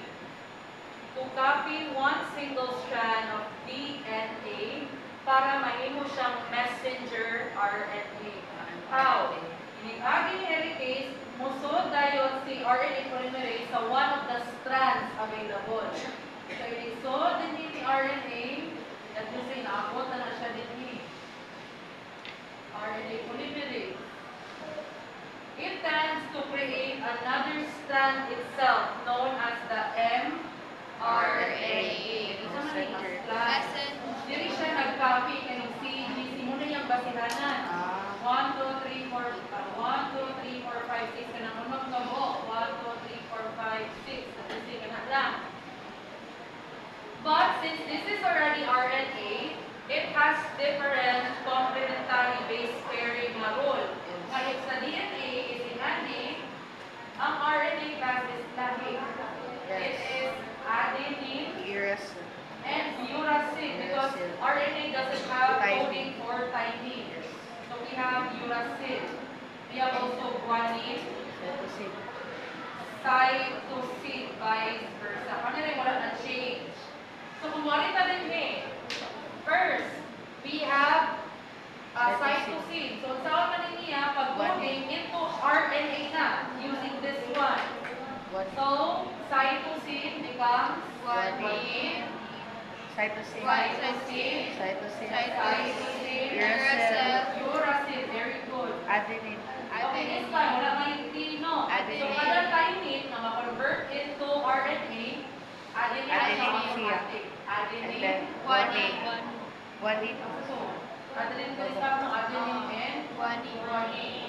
one single strand of DNA para mahimo siyang messenger RNA. How? In ating helicase, musod dayon si RNA polymerase sa one of the strands available. So, inisod din ni RNA, at kasi naabot na siya din ni RNA polymerase. It tends to create another strand itself known as the mRNA. Isa man yung strand. Dili siya nag-copy kaning CGC. Muna yung basihanan. 1, 2, 3, 4, 5, 6. Kanang unong kabo. 1, 2, 3, 4, 5, 6. Kasi kana lang. But since this is already RNA, it has different complementary base pairing na role. Kahit sa DNA is demanding, ang RNA class is lahi. It is adenine and uracil because RNA doesn't have coding for thymine. So we have uracil. We have also guanine, cytosine, vice versa. Ano rin wala na change. So kung wala pa din first, we have cytosine. So, saan man niya pag-coding into RNA na using this one. So, cytosine becomes guanine, cytosine, uracil, very good. Adenine. Okay, this time, wala kayong T, no? So, kada thymine na ma-convert into RNA, Adenine siya. And then, Adenine. guanine. So, adenine ko isa ng adenine and guanine.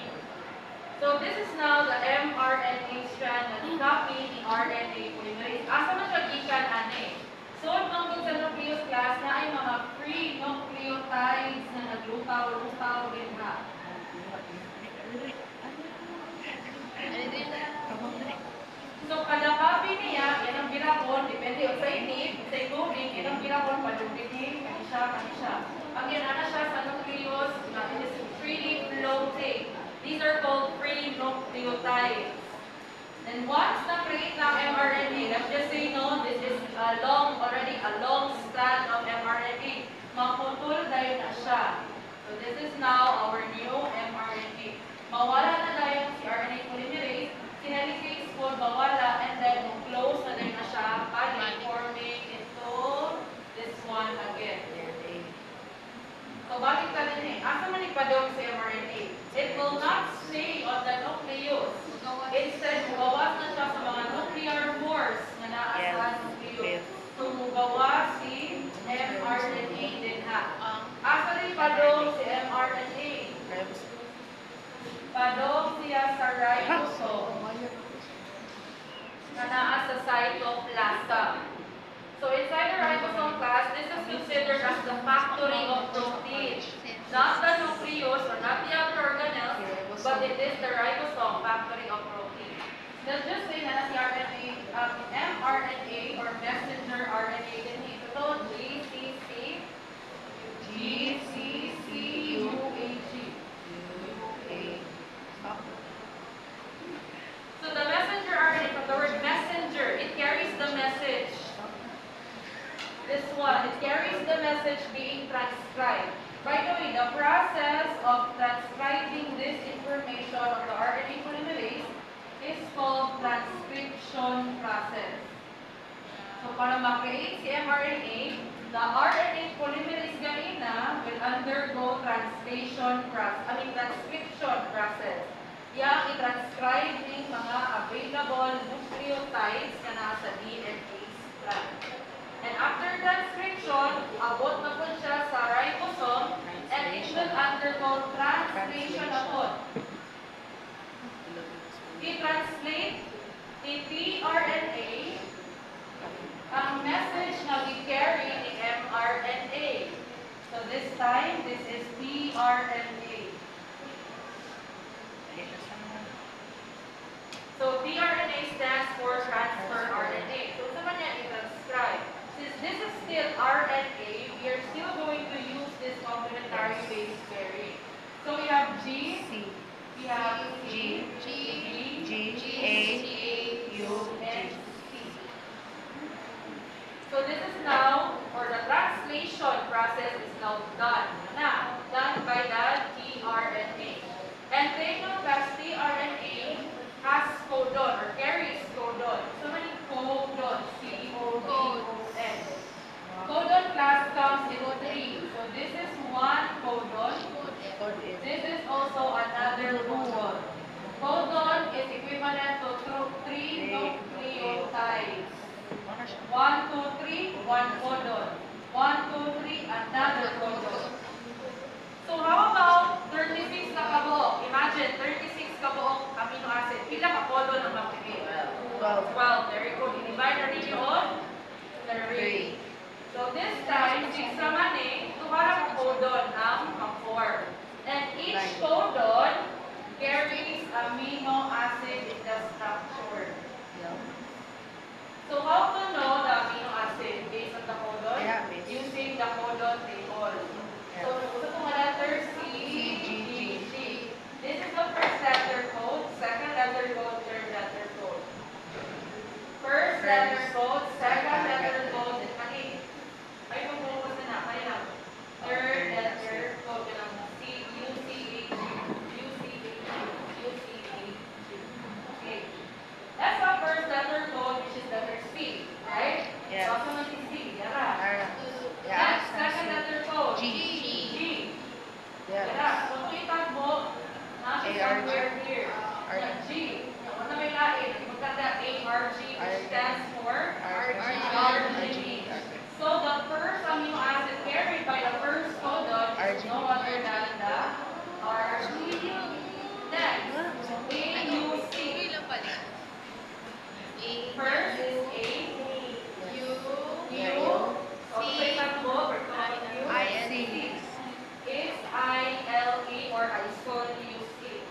So this is now the mRNA strand na copy ni RNA polymerase. Asa man siya gikan ani? So, ang sa nucleus class na ay mga free nucleotides na naglutaw-lutaw din ha. So, kada copy niya, yan ang binakon, depende sa init, sa tubig, yan ang binakon, palubitin, kanisya. Ang yan siya sa nucleus, na it is freely floating. These are called free nucleotides. And once na-create ng mRNA, let's just say no, this is already a long strand of mRNA. Maputol dahil na siya. So this is now our new mRNA. Mawala na dahil si RNA polymerase, si helicase po mawala, and then close na dahil na siya, forming into this one again. So bakit ka din eh? Asa man ipadong si mRNA? It will not stay on the nucleus. Instead, mugawas na siya sa mga nuclear pores na naa sa nucleus. So mugawas si mRNA din ha. Asa rin padong si mRNA? Padong siya sa ribosome na naa sa cytoplasm. So inside the ribosome class, this is considered as the factory of protein. Not the nucleus or not the other organelles, but it is the ribosome factory of protein. Let's just say na si RNA, mRNA or messenger RNA din ito, GCCUAG. So the messenger RNA, from the word messenger, it carries the message. This one, it carries the message being transcribed. By the way, the process of transcribing this information of the RNA polymerase is called transcription process. So para ma-create si mRNA, the RNA polymerase ganina will undergo transcription process. Yang i-transcribe ng mga available nucleotides na nasa DNA strand. And after transcription, abot na po siya sa ribosome and it will undergo translation upon. I-translate the tRNA ang message na i-carry ni mRNA. So this time, this is tRNA. So tRNA stands for transfer RNA. So sa kanya i-transcribe. Since this is still RNA, we are still going to use this complementary base pairing. So we have G, we have G, A, U, and C. So this is now, or the translation process is now done. Now, done by the tRNA. And take note that tRNA has codon or carries codon. So many codon, C-O-D-O-N. Codon class comes in 3. So this is one codon. This is also another codon. Codon is equivalent to 3 nucleotides. 1, 2, 3, one codon. 1, 2, 3, another codon. So how about 36 na kabuok? Imagine, 36 kabuok amino acid. Pila ka codon ang makikita? 12. Very good. I-divide na rin yun. 3. So this time, 6 naman tuharap codon ang form. And each codon carries amino acid in the structure. So how to know the amino acid based on the codon? Using the codon table. So ito mga letter C, G, G. This is the first letter code, second letter code, third letter code. First letter code, second letter code, and mali. Ay, mag-focus na kaya lang. Third letter code, yun ang C, U, C, H, U, C, H, U, C, H. Okay. That's the first letter code, which is letter C, right? Yes. So, also natin C, yara. Yeah. Next, second letter code, G. Yara. So, ito itagbo, nasa somewhere here. R. G. Ano may lain? Magkanda A-R-G, which stands for First is A, U, U, okay, tatlo, we're going to I, C. Is I-L-E or isoleucine.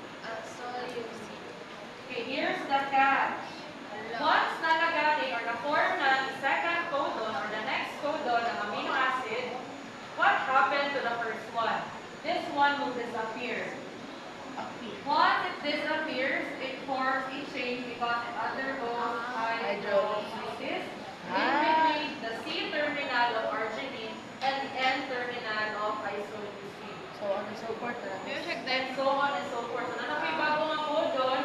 Okay, here's the catch. Once nalagay or na-form na the second codon or the next codon ng amino acid, what happened to the first one? This one will disappear. Once it disappears, it forms a chain because it undergoes hydrolysis in between the C terminal of arginine and the N terminal of isoleucine. So, ano support na? And so on and so forth. So, nanapay bago nga codon,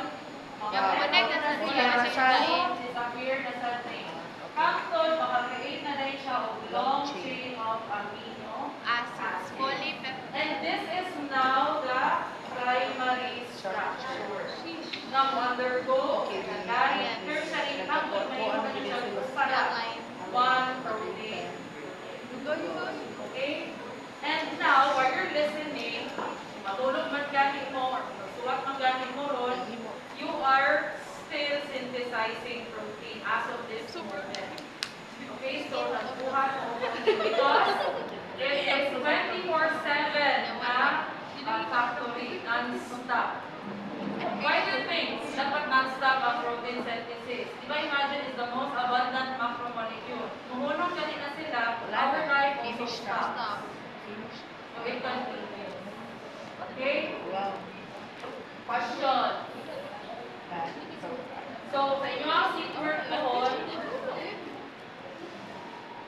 Yung connect na sa Wala siya. disappear na sa chain. Captol, makakreate na rin siya of long chain of amino Acids. Polypeptide. and this is now the primary structure. Now, undergo secondary, tertiary, hanggang may mga para one protein. Okay? And now, while you're listening, matulog man gani mo, or masuwak man gani mo ron, you are still synthesizing protein as of this moment. Okay, so nagbuhat mo because it is 24/7 na factory, non-stop. Why do you think dapat non-stop ang protein synthesis? Diba imagine is the most abundant macromolecule. Kumuhulog gani na sila, our life also stops. Stop. So it continues. Okay? Wow. Question. So, sa inyo ang seat work doon,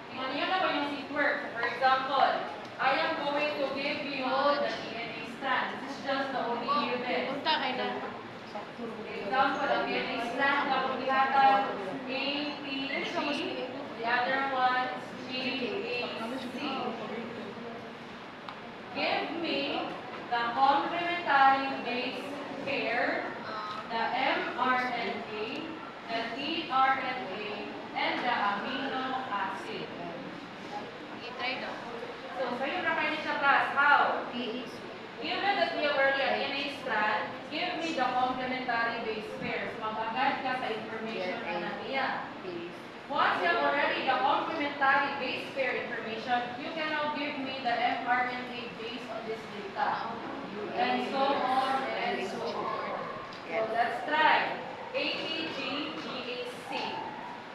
tingnan niyo na ba yung seat work? For example, I am going to give you the DNA strand. This is just the only given. Punta kay na. For example, ang DNA strand na paghihatan A, T, G, the other one G, A, C. Give me the complementary base pair, the mRNA, the tRNA, and the amino acid. I-try daw. So, sa'yo na kayo sa class, how? Given that we have already an DNA strand, give me the complementary base pairs. Mag-agad ka sa information na niya. Once you have already the complementary base pair information, you can now give me the mRNA based on this data. And so on and so forth. So let's try. ATG, GAC.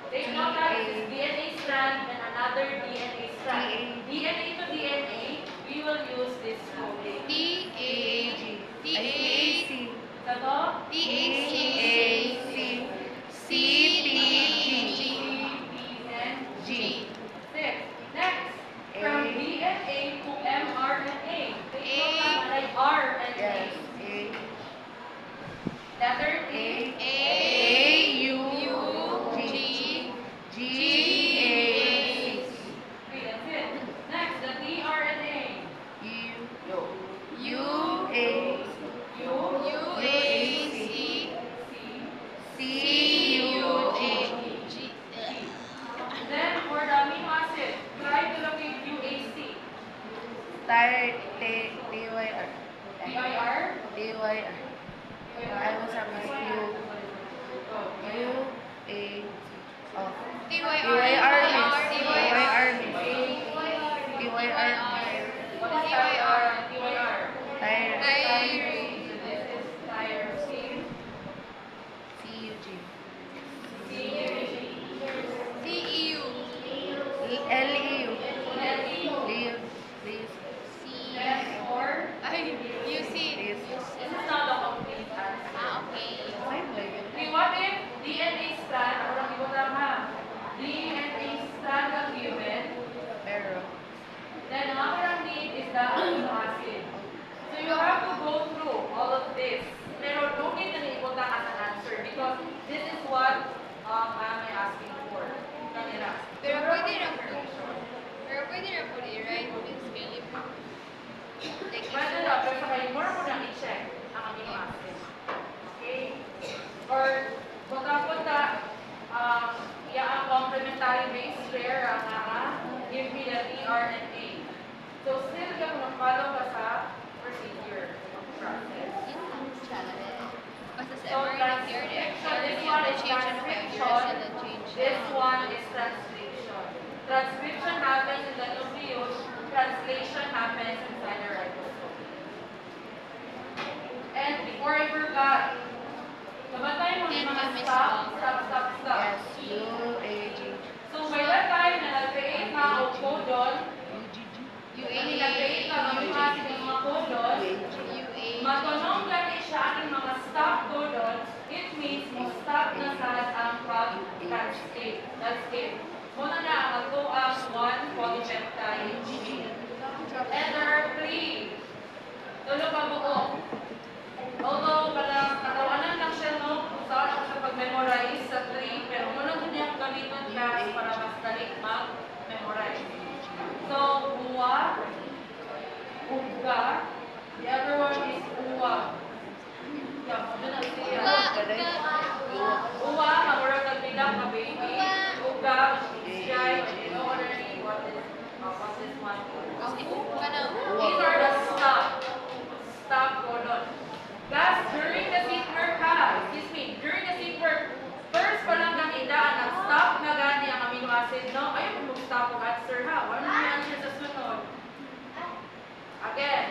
Take note that this is DNA strand and another DNA strand. DNA to DNA, we will use this coding. T-A-C. Ito to? T-A-C. C-T-G. G. Six. Next, from DNA to mRNA. Take note that like RNA. Letter T. A-U-G-G-A. Okay, that's it. Next, the tRNA. U-A-C-C-U-G. Then, for the amino acid, try to locate UAC. DYR. PIR. I was at my T-Y-R. What is TIR and TYR? Tyrene. So this is tyrosine. CUG. CUG. C-E-U. LEU. LEU. Then for, Ay, U-C. this is not the complete answer. Okay. Okay, what if DNA strand, orang ibutang ha, DNA strand ang given, Pero, then ang ang need is the amino acid. So you have to go through all of this. Pero don't need na ibutang as an answer because this is what I'm asking for. Kanila. Pero pwede na po. I-write this game. Like, Pwede na, pero sa kayo, more mo na i-check ang amino acid. Okay? Or, punta-punta, ang complementary base pair, give me the tRNA. So, still ka kung follow ka sa procedure process. basta sa So, every year, transcription, this one is transcription landscape. Muna na ang ato ang 1 polypeptide chain. And there are 3. Tulo ka buo. Although, katawanan lang siya, no? Saan ako siya pag-memorize sa 3, pero muna ko niya gamitin class para mas dali mag-memorize. So, uwa, uga, the other one is uwa. Yeah, yun ang siya. Uwa, mamurag nagbilang ka baby. Uga, siya, you know already what is one. These are the stop codon. Guys, during the seat work during the seat work, first pa lang ng idaan, nag-stop na gani ang amino acid, no? Ayaw mo mag-stop ang answer, ha? Wala na yung answer sa sunod. Again,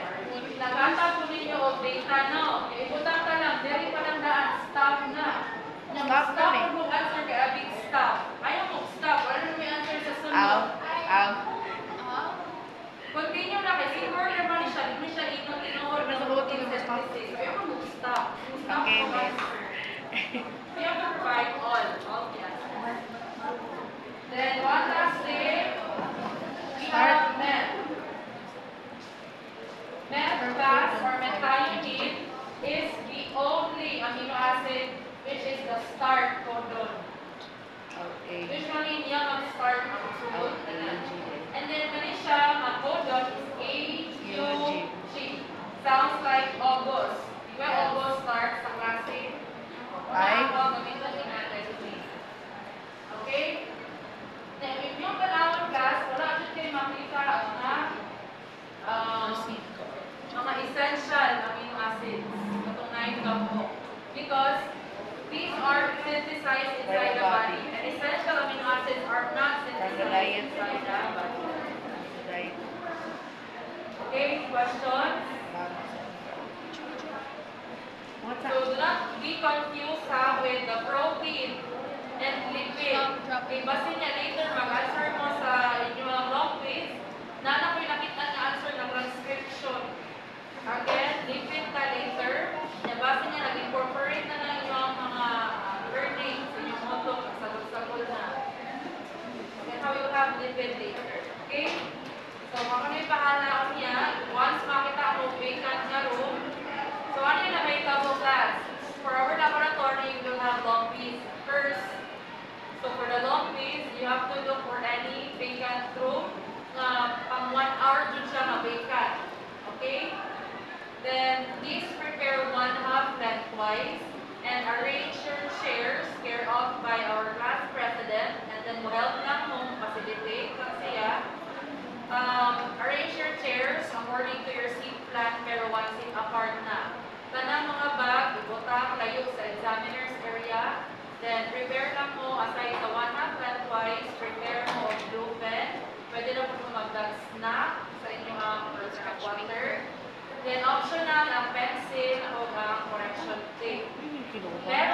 nagkatag po ninyo o data, no? Iputan ka lang, diri pa lang daan, stop na. Stop mo answer kay Abig, stop. Ayaw mo stop, wala na yung answer sa sunod. Continue na kay seat work naman siya, hindi siya ino-or na synthesis. Ayaw mo mag-stop. Stop mo answer. You have to provide all the answers. Then one last thing, we have meth. Meth class or methionine is the only amino acid which is the start codon. Usually, niya mag-start ang sulod na lang. And then, kani siya, ang codon is AUG. Sounds like August. Di ba August starts sa klase? Okay? Then, if yung panahon class, wala dyan kayo makita ang mga essential amino acids. Katong 9 ka po. Because these are synthesized inside the body. And essential amino acids are not synthesized inside the body. Okay, questions? So do not be confused with the protein and lipid. Okay, basta niya later mag-answer mo sa inyong long quiz. Na ko'y nakita na answer ng transcription. Again, lipid ka later. Basta niya nag-incorporate na lang yung mga learning sa inyong moto sagol-sagol na. Then how you have lipid later. Okay? So, kung ano yung pahala niya, once makita mo vacant na room, so ano yung nakita mo class? For our laboratory, you will have long quiz first. So, for the long quiz, you have to look for any vacant room na pang 1 hour dun siya ma-vacant. Okay? Then, please prepare 1/2 lengthwise and arrange your chairs care of by our class president and then help lang mo facilitate siya. Arrange your chairs according to your seat plan pero 1 seat apart na. Tanang mga bag, ibutang layo sa examiner's area. Then, prepare lang mo aside sa 1/2 lengthwise, prepare mo ang blue pen. Pwede na po mag-snack sa inyong water. Then, optional ang pencil o ang correction tape. Left